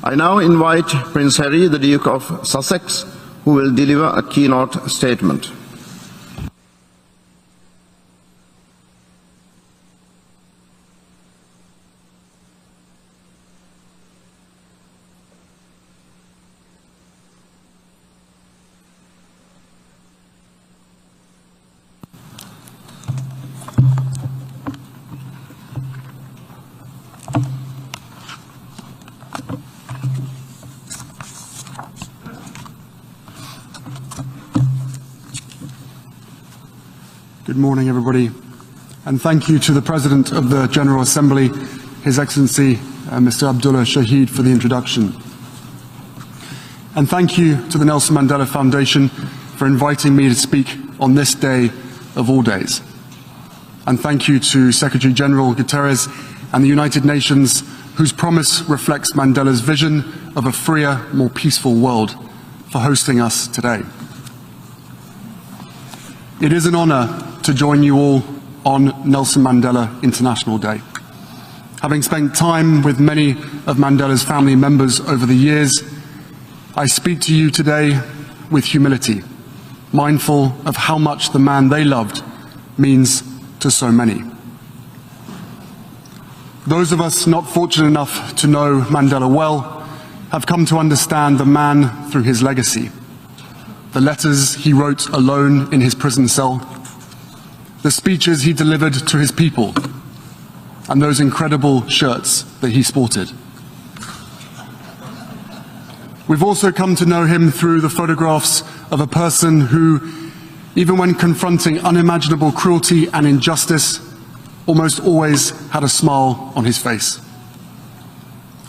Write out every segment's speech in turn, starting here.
I now invite Prince Harry, the Duke of Sussex, who will deliver a keynote statement. Good morning, everybody, and thank you to the President of the General Assembly, His Excellency Mr. Abdullah Shahid, for the introduction. And thank you to the Nelson Mandela Foundation for inviting me to speak on this day of all days. And thank you to Secretary General Guterres and the United Nations, whose promise reflects Mandela's vision of a freer, more peaceful world, for hosting us today. It is an honor to join you all on Nelson Mandela International Day. Having spent time with many of Mandela's family members over the years, I speak to you today with humility, mindful of how much the man they loved means to so many. Those of us not fortunate enough to know Mandela well have come to understand the man through his legacy. The letters he wrote alone in his prison cell, the speeches he delivered to his people, and those incredible shirts that he sported. We've also come to know him through the photographs of a person who, even when confronting unimaginable cruelty and injustice, almost always had a smile on his face.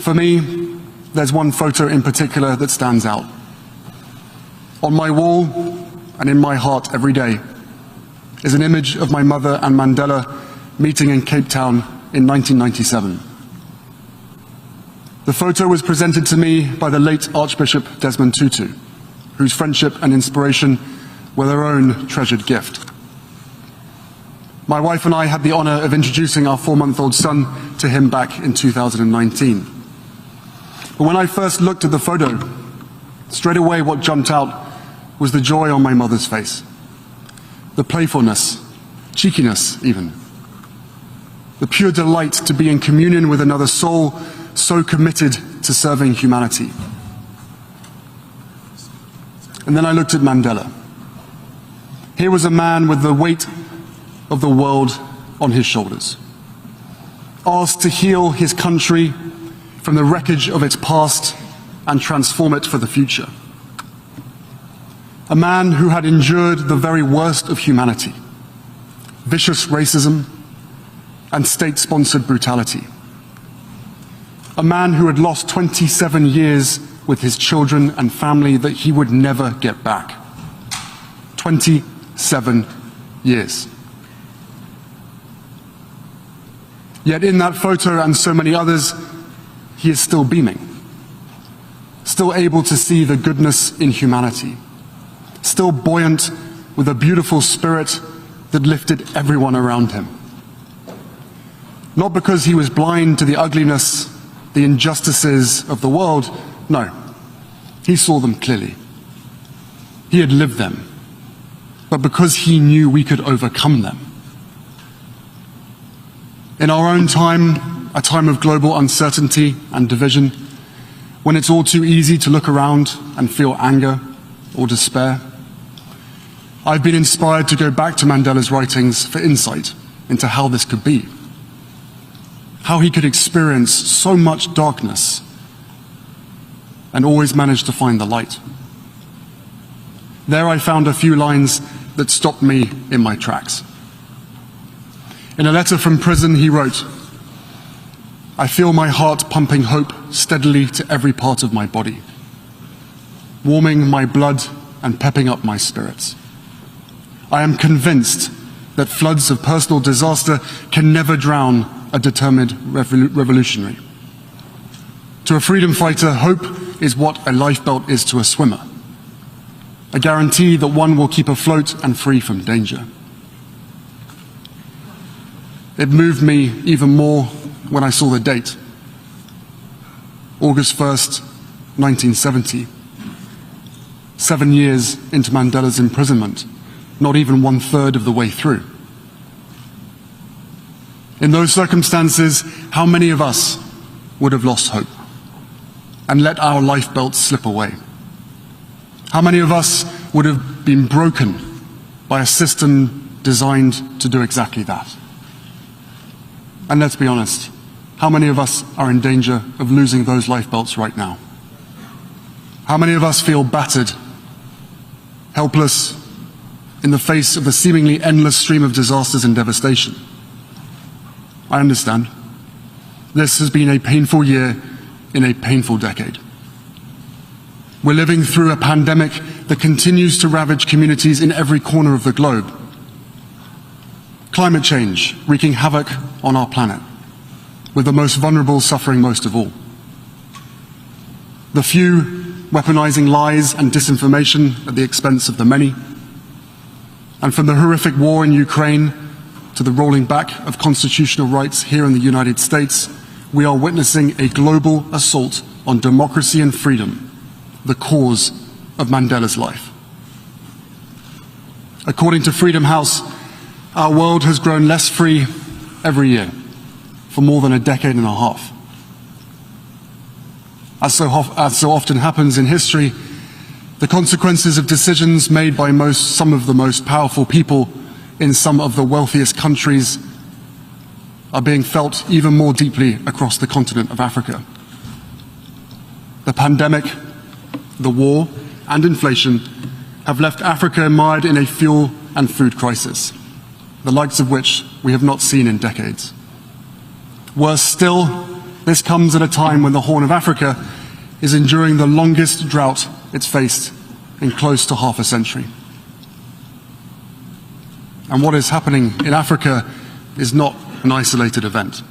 For me, there's one photo in particular that stands out. On my wall and in my heart every day is an image of my mother and Mandela meeting in Cape Town in 1997. The photo was presented to me by the late Archbishop Desmond Tutu, whose friendship and inspiration were their own treasured gift. My wife and I had the honor of introducing our 4-month-old son to him back in 2019. But when I first looked at the photo, straight away what jumped out was the joy on my mother's face, the playfulness, cheekiness even, the pure delight to be in communion with another soul so committed to serving humanity. And then I looked at Mandela. Here was a man with the weight of the world on his shoulders, asked to heal his country from the wreckage of its past and transform it for the future. A man who had endured the very worst of humanity, vicious racism and state-sponsored brutality. A man who had lost 27 years with his children and family that he would never get back. 27 years. Yet in that photo and so many others, he is still beaming, still able to see the goodness in humanity, still buoyant with a beautiful spirit that lifted everyone around him. Not because he was blind to the ugliness, the injustices of the world, no, he saw them clearly. He had lived them, but because he knew we could overcome them. In our own time, a time of global uncertainty and division, when it's all too easy to look around and feel anger or despair, I've been inspired to go back to Mandela's writings for insight into how this could be, how he could experience so much darkness and always manage to find the light. There I found a few lines that stopped me in my tracks. In a letter from prison, he wrote, "I feel my heart pumping hope steadily to every part of my body, warming my blood and pepping up my spirits. I am convinced that floods of personal disaster can never drown a determined revolutionary. To a freedom fighter, hope is what a lifebelt is to a swimmer, a guarantee that one will keep afloat and free from danger." It moved me even more when I saw the date. August 1st, 1970. 7 years into Mandela's imprisonment, not even 1/3 of the way through. In those circumstances, how many of us would have lost hope and let our life belts slip away? How many of us would have been broken by a system designed to do exactly that? And let's be honest, how many of us are in danger of losing those life belts right now? How many of us feel battered, helpless, in the face of the seemingly endless stream of disasters and devastation? I understand. This has been a painful year in a painful decade. We're living through a pandemic that continues to ravage communities in every corner of the globe. Climate change wreaking havoc on our planet, with the most vulnerable suffering most of all. The few weaponizing lies and disinformation at the expense of the many. And from the horrific war in Ukraine to the rolling back of constitutional rights here in the United States, we are witnessing a global assault on democracy and freedom, the cause of Mandela's life. According to Freedom House, our world has grown less free every year for more than a decade and a half. As so often happens in history, the consequences of decisions made by some of the most powerful people in some of the wealthiest countries are being felt even more deeply across the continent of Africa. The pandemic, the war, and inflation have left Africa mired in a fuel and food crisis, the likes of which we have not seen in decades. Worse still, this comes at a time when the Horn of Africa is enduring the longest drought it's faced in close to half a century. And what is happening in Africa is not an isolated event.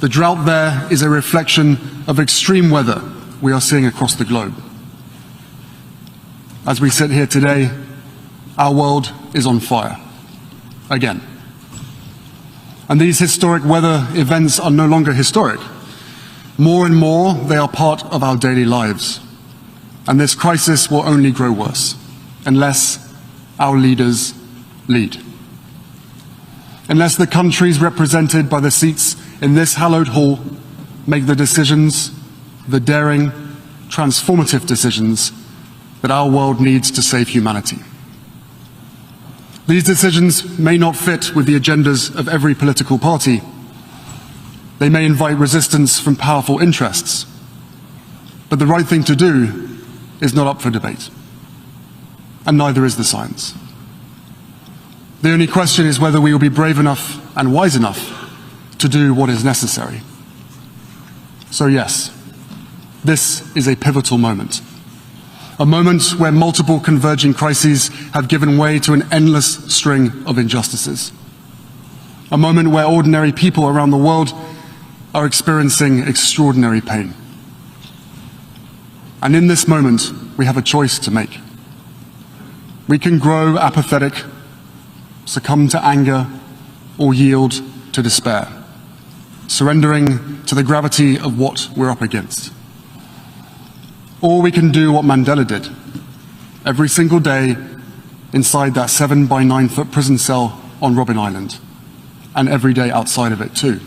The drought there is a reflection of extreme weather we are seeing across the globe. As we sit here today, our world is on fire, again. And these historic weather events are no longer historic. More and more, they are part of our daily lives. And this crisis will only grow worse unless our leaders lead. Unless the countries represented by the seats in this hallowed hall make the decisions, the daring, transformative decisions that our world needs to save humanity. These decisions may not fit with the agendas of every political party. They may invite resistance from powerful interests. But the right thing to do is not up for debate. And neither is the science. The only question is whether we will be brave enough and wise enough to do what is necessary. So yes, this is a pivotal moment. A moment where multiple converging crises have given way to an endless string of injustices. A moment where ordinary people around the world are experiencing extraordinary pain. And in this moment, we have a choice to make. We can grow apathetic, succumb to anger, or yield to despair, surrendering to the gravity of what we're up against. Or we can do what Mandela did, every single day inside that 7 by 9 foot prison cell on Robben Island, and every day outside of it too.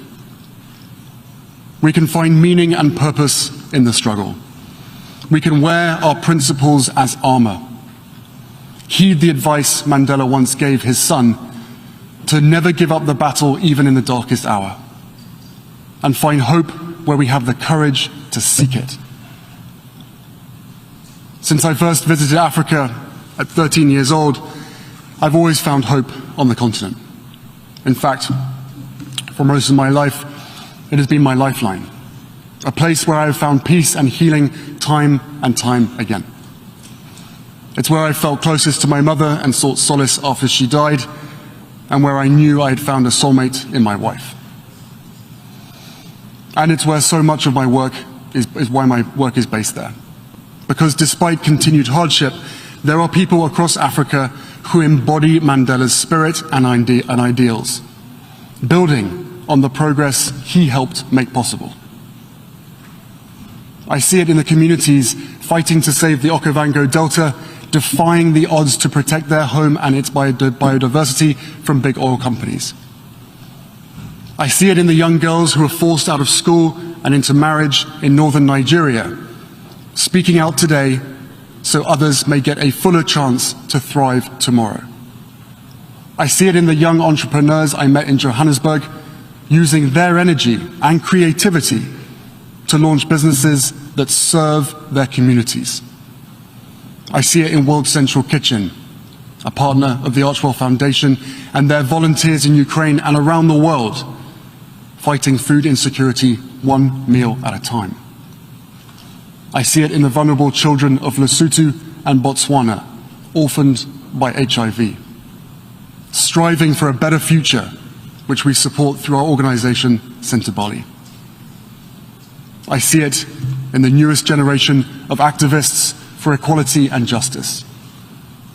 We can find meaning and purpose in the struggle. We can wear our principles as armor. Heed the advice Mandela once gave his son to never give up the battle even in the darkest hour, and find hope where we have the courage to seek it. Since I first visited Africa at 13 years old, I've always found hope on the continent. In fact, for most of my life, it has been my lifeline, a place where I have found peace and healing time and time again. It's where I felt closest to my mother and sought solace after she died, and where I knew I had found a soulmate in my wife. And it's where so much of my work is why my work is based there. Because despite continued hardship, there are people across Africa who embody Mandela's spirit and ideals, building on the progress he helped make possible. I see it in the communities fighting to save the Okavango Delta, defying the odds to protect their home and its biodiversity from big oil companies. I see it in the young girls who are forced out of school and into marriage in northern Nigeria, speaking out today so others may get a fuller chance to thrive tomorrow. I see it in the young entrepreneurs I met in Johannesburg, using their energy and creativity to launch businesses that serve their communities. I see it in World Central Kitchen, a partner of the Archwell Foundation, and their volunteers in Ukraine and around the world, fighting food insecurity one meal at a time. I see it in the vulnerable children of Lesotho and Botswana, orphaned by HIV, striving for a better future, which we support through our organization, Centre Bali. I see it in the newest generation of activists for equality and justice,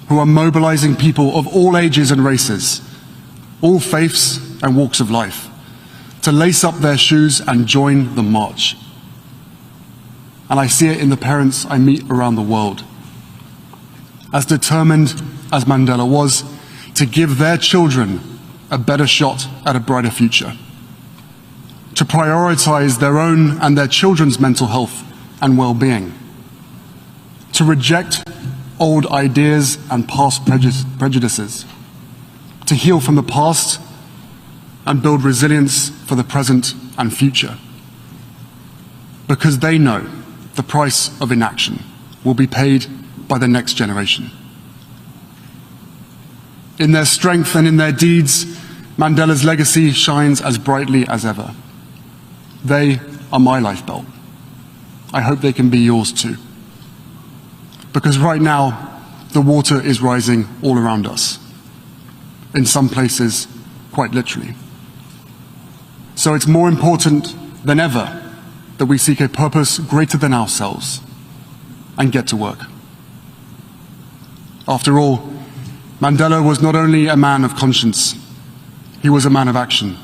who are mobilizing people of all ages and races, all faiths and walks of life, to lace up their shoes and join the march. And I see it in the parents I meet around the world, as determined as Mandela was to give their children a better shot at a brighter future, to prioritize their own and their children's mental health and well-being, to reject old ideas and past prejudices, to heal from the past and build resilience for the present and future, because they know the price of inaction will be paid by the next generation. In their strength and in their deeds, Mandela's legacy shines as brightly as ever. They are my lifebelt. I hope they can be yours too. Because right now, the water is rising all around us. In some places, quite literally. So it's more important than ever that we seek a purpose greater than ourselves and get to work. After all, Mandela was not only a man of conscience, he was a man of action.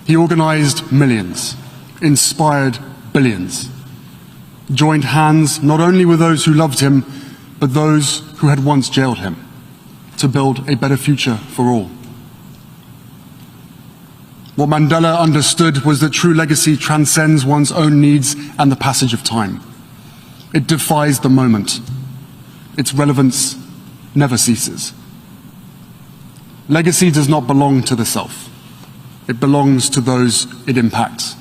He organized millions, inspired billions, joined hands not only with those who loved him, but those who had once jailed him, to build a better future for all. What Mandela understood was that true legacy transcends one's own needs and the passage of time. It defies the moment. Its relevance never ceases. Legacy does not belong to the self. It belongs to those it impacts.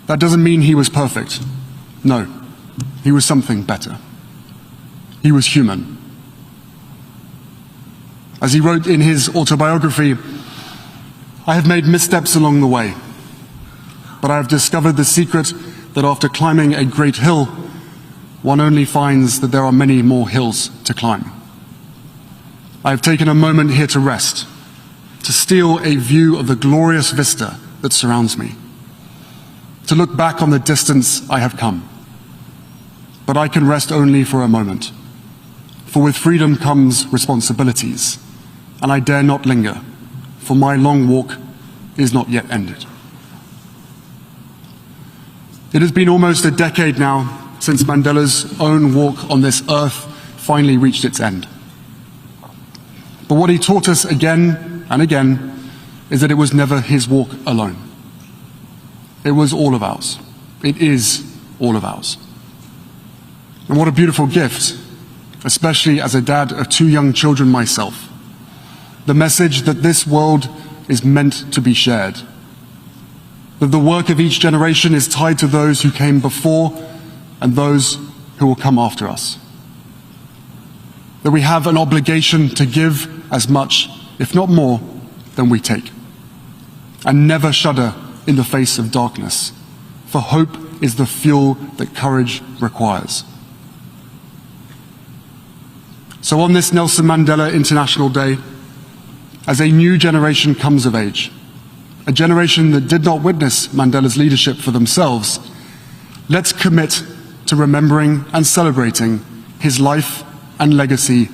That doesn't mean he was perfect. No, he was something better. He was human. As he wrote in his autobiography, I have made missteps along the way, but I have discovered the secret that after climbing a great hill, one only finds that there are many more hills to climb. I have taken a moment here to rest, to steal a view of the glorious vista that surrounds me, to look back on the distance I have come. But I can rest only for a moment, for with freedom comes responsibilities, and I dare not linger, for my long walk is not yet ended. It has been almost a decade now since Mandela's own walk on this earth finally reached its end. But what he taught us again and again is that it was never his walk alone. It was all of ours. It is all of ours. And what a beautiful gift, especially as a dad of 2 young children myself. The message that this world is meant to be shared. That the work of each generation is tied to those who came before and those who will come after us. That we have an obligation to give as much, if not more, than we take. And never shudder in the face of darkness, for hope is the fuel that courage requires. So on this Nelson Mandela International Day, as a new generation comes of age, a generation that did not witness Mandela's leadership for themselves, let's commit to remembering and celebrating his life and legacy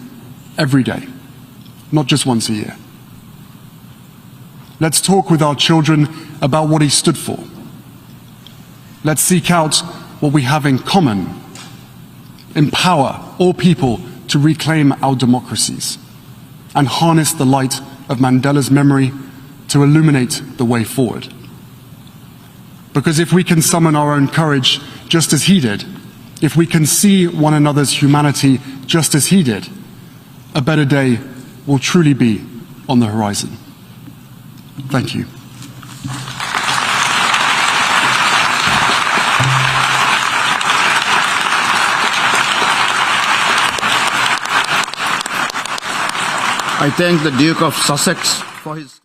every day, not just once a year. Let's talk with our children about what he stood for. Let's seek out what we have in common. Empower all people to reclaim our democracies and harness the light of Mandela's memory to illuminate the way forward. Because if we can summon our own courage just as he did, if we can see one another's humanity just as he did, a better day will truly be on the horizon. Thank you. I thank the Duke of Sussex for his